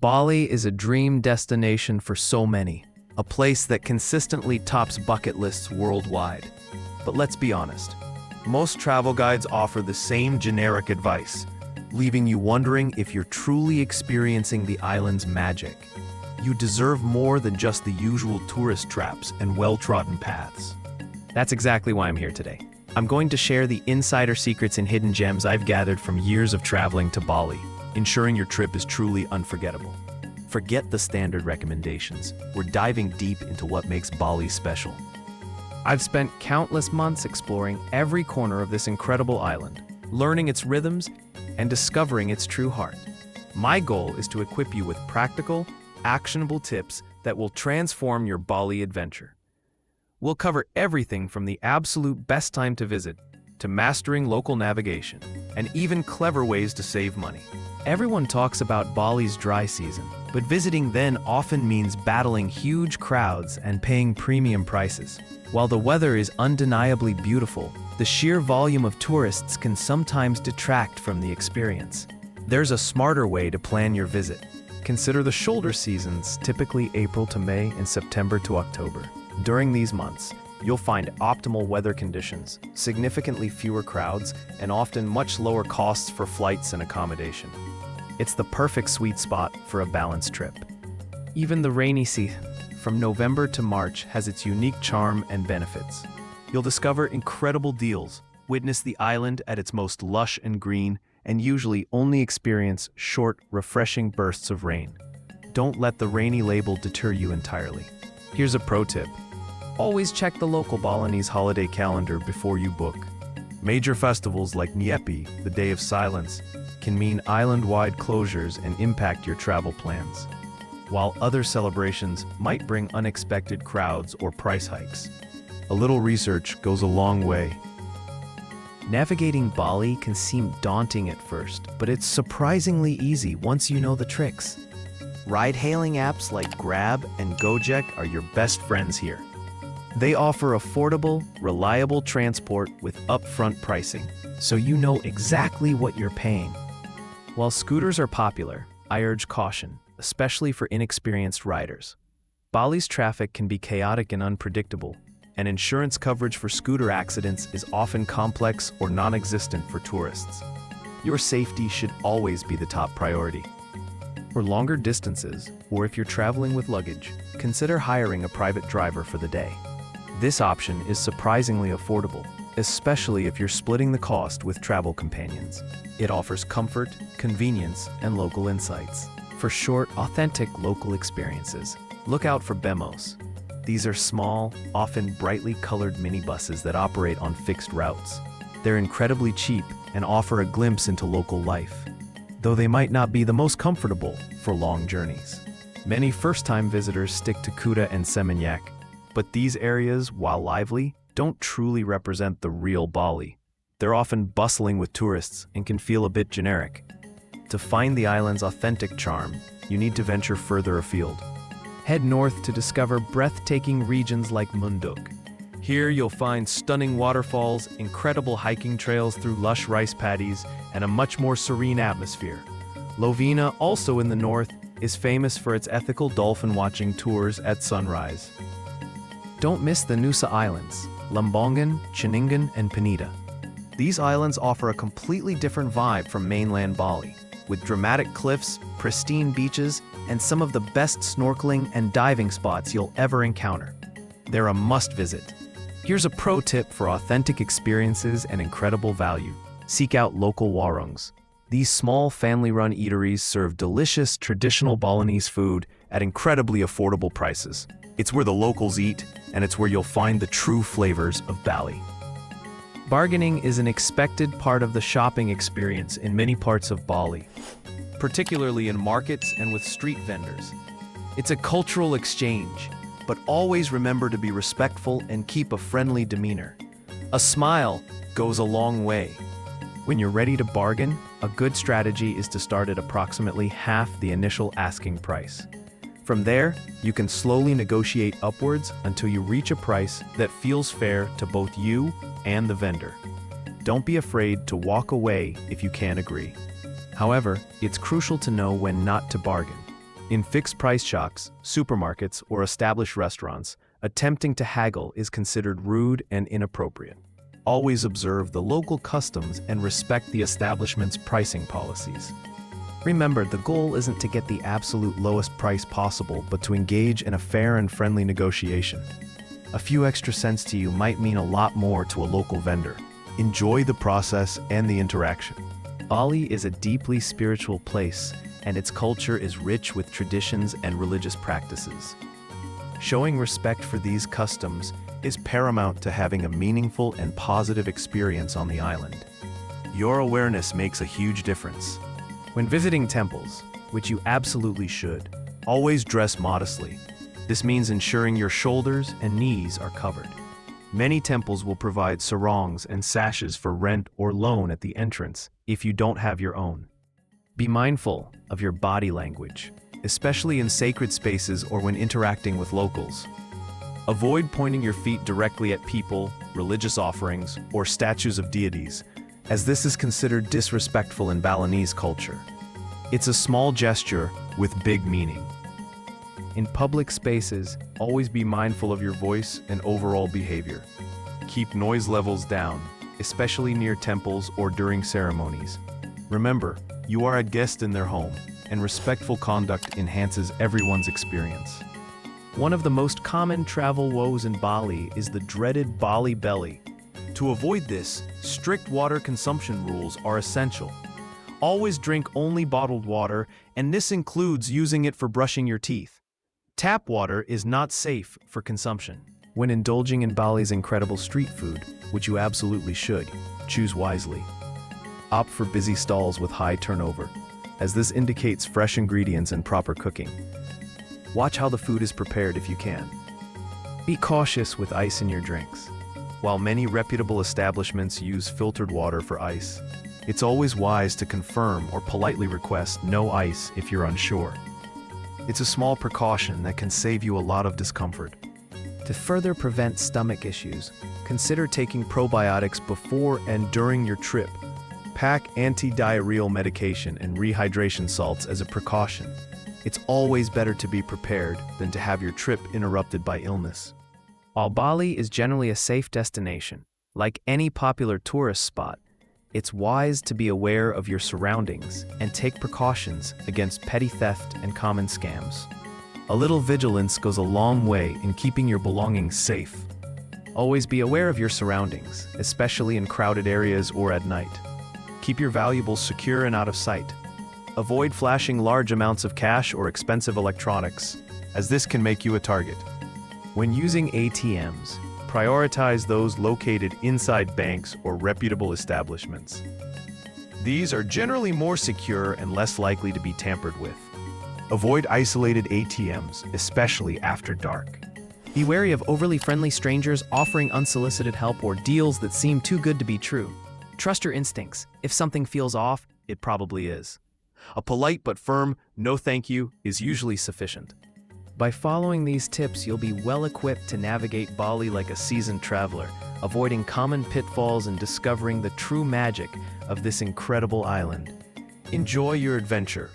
Bali is a dream destination for so many, a place that consistently tops bucket lists worldwide. But let's be honest, most travel guides offer the same generic advice, leaving you wondering if you're truly experiencing the island's magic. You deserve more than just the usual tourist traps and well-trodden paths. That's exactly why I'm here today. I'm going to share the insider secrets and hidden gems I've gathered from years of traveling to Bali, ensuring your trip is truly unforgettable. Forget the standard recommendations. We're diving deep into what makes Bali special. I've spent countless months exploring every corner of this incredible island, learning its rhythms and discovering its true heart. My goal is to equip you with practical, actionable tips that will transform your Bali adventure. We'll cover everything from the absolute best time to visit, to mastering local navigation, and even clever ways to save money. Everyone talks about Bali's dry season, but visiting then often means battling huge crowds and paying premium prices. While the weather is undeniably beautiful, the sheer volume of tourists can sometimes detract from the experience. There's a smarter way to plan your visit. Consider the shoulder seasons, typically April to May and September to October. During these months, you'll find optimal weather conditions, significantly fewer crowds, and often much lower costs for flights and accommodation. It's the perfect sweet spot for a balanced trip. Even the rainy season, from November to March, has its unique charm and benefits. You'll discover incredible deals, witness the island at its most lush and green, and usually only experience short, refreshing bursts of rain. Don't let the rainy label deter you entirely. Here's a pro tip. Always check the local Balinese holiday calendar before you book. Major festivals like Nyepi, the Day of Silence, can mean island-wide closures and impact your travel plans, while other celebrations might bring unexpected crowds or price hikes. A little research goes a long way. Navigating Bali can seem daunting at first, but it's surprisingly easy once you know the tricks. Ride-hailing apps like Grab and Gojek are your best friends here. They offer affordable, reliable transport with upfront pricing, so you know exactly what you're paying. While scooters are popular, I urge caution, especially for inexperienced riders. Bali's traffic can be chaotic and unpredictable, and insurance coverage for scooter accidents is often complex or non-existent for tourists. Your safety should always be the top priority. For longer distances, or if you're traveling with luggage, consider hiring a private driver for the day. This option is surprisingly affordable, especially if you're splitting the cost with travel companions. It offers comfort, convenience, and local insights. For short, authentic local experiences, look out for Bemos. These are small, often brightly colored minibuses that operate on fixed routes. They're incredibly cheap and offer a glimpse into local life, though they might not be the most comfortable for long journeys. Many first-time visitors stick to Kuta and Seminyak, but these areas, while lively, don't truly represent the real Bali. They're often bustling with tourists and can feel a bit generic. To find the island's authentic charm, you need to venture further afield. Head north to discover breathtaking regions like Munduk. Here you'll find stunning waterfalls, incredible hiking trails through lush rice paddies, and a much more serene atmosphere. Lovina, also in the north, is famous for its ethical dolphin watching tours at sunrise. Don't miss the Nusa Islands, Lambongan, Chiningan, and Penida. These islands offer a completely different vibe from mainland Bali, with dramatic cliffs, pristine beaches, and some of the best snorkeling and diving spots you'll ever encounter. They're a must-visit. Here's a pro tip for authentic experiences and incredible value. Seek out local warongs. These small family-run eateries serve delicious traditional Balinese food at incredibly affordable prices. It's where the locals eat, and it's where you'll find the true flavors of Bali. Bargaining is an expected part of the shopping experience in many parts of Bali, particularly in markets and with street vendors. It's a cultural exchange, but always remember to be respectful and keep a friendly demeanor. A smile goes a long way. When you're ready to bargain, a good strategy is to start at approximately half the initial asking price. From there, you can slowly negotiate upwards until you reach a price that feels fair to both you and the vendor. Don't be afraid to walk away if you can't agree. However, it's crucial to know when not to bargain. In fixed-price shops, supermarkets, or established restaurants, attempting to haggle is considered rude and inappropriate. Always observe the local customs and respect the establishment's pricing policies. Remember, the goal isn't to get the absolute lowest price possible, but to engage in a fair and friendly negotiation. A few extra cents to you might mean a lot more to a local vendor. Enjoy the process and the interaction. Bali is a deeply spiritual place, and its culture is rich with traditions and religious practices. Showing respect for these customs is paramount to having a meaningful and positive experience on the island. Your awareness makes a huge difference. When visiting temples, which you absolutely should, always dress modestly. This means ensuring your shoulders and knees are covered. Many temples will provide sarongs and sashes for rent or loan at the entrance if you don't have your own. Be mindful of your body language, especially in sacred spaces or when interacting with locals. Avoid pointing your feet directly at people, religious offerings, or statues of deities, as this is considered disrespectful in Balinese culture. It's a small gesture with big meaning. In public spaces, always be mindful of your voice and overall behavior. Keep noise levels down, especially near temples or during ceremonies. Remember, you are a guest in their home, and respectful conduct enhances everyone's experience. One of the most common travel woes in Bali is the dreaded Bali belly. To avoid this, strict water consumption rules are essential. Always drink only bottled water, and this includes using it for brushing your teeth. Tap water is not safe for consumption. When indulging in Bali's incredible street food, which you absolutely should, choose wisely. Opt for busy stalls with high turnover, as this indicates fresh ingredients and proper cooking. Watch how the food is prepared if you can. Be cautious with ice in your drinks. While many reputable establishments use filtered water for ice, it's always wise to confirm or politely request no ice if you're unsure. It's a small precaution that can save you a lot of discomfort. To further prevent stomach issues, consider taking probiotics before and during your trip. Pack anti-diarrheal medication and rehydration salts as a precaution. It's always better to be prepared than to have your trip interrupted by illness. While Bali is generally a safe destination, like any popular tourist spot, it's wise to be aware of your surroundings and take precautions against petty theft and common scams. A little vigilance goes a long way in keeping your belongings safe. Always be aware of your surroundings, especially in crowded areas or at night. Keep your valuables secure and out of sight. Avoid flashing large amounts of cash or expensive electronics, as this can make you a target. When using ATMs, prioritize those located inside banks or reputable establishments. These are generally more secure and less likely to be tampered with. Avoid isolated ATMs, especially after dark. Be wary of overly friendly strangers offering unsolicited help or deals that seem too good to be true. Trust your instincts. If something feels off, it probably is. A polite but firm "no thank you" is usually sufficient. By following these tips, you'll be well equipped to navigate Bali like a seasoned traveler, avoiding common pitfalls and discovering the true magic of this incredible island. Enjoy your adventure,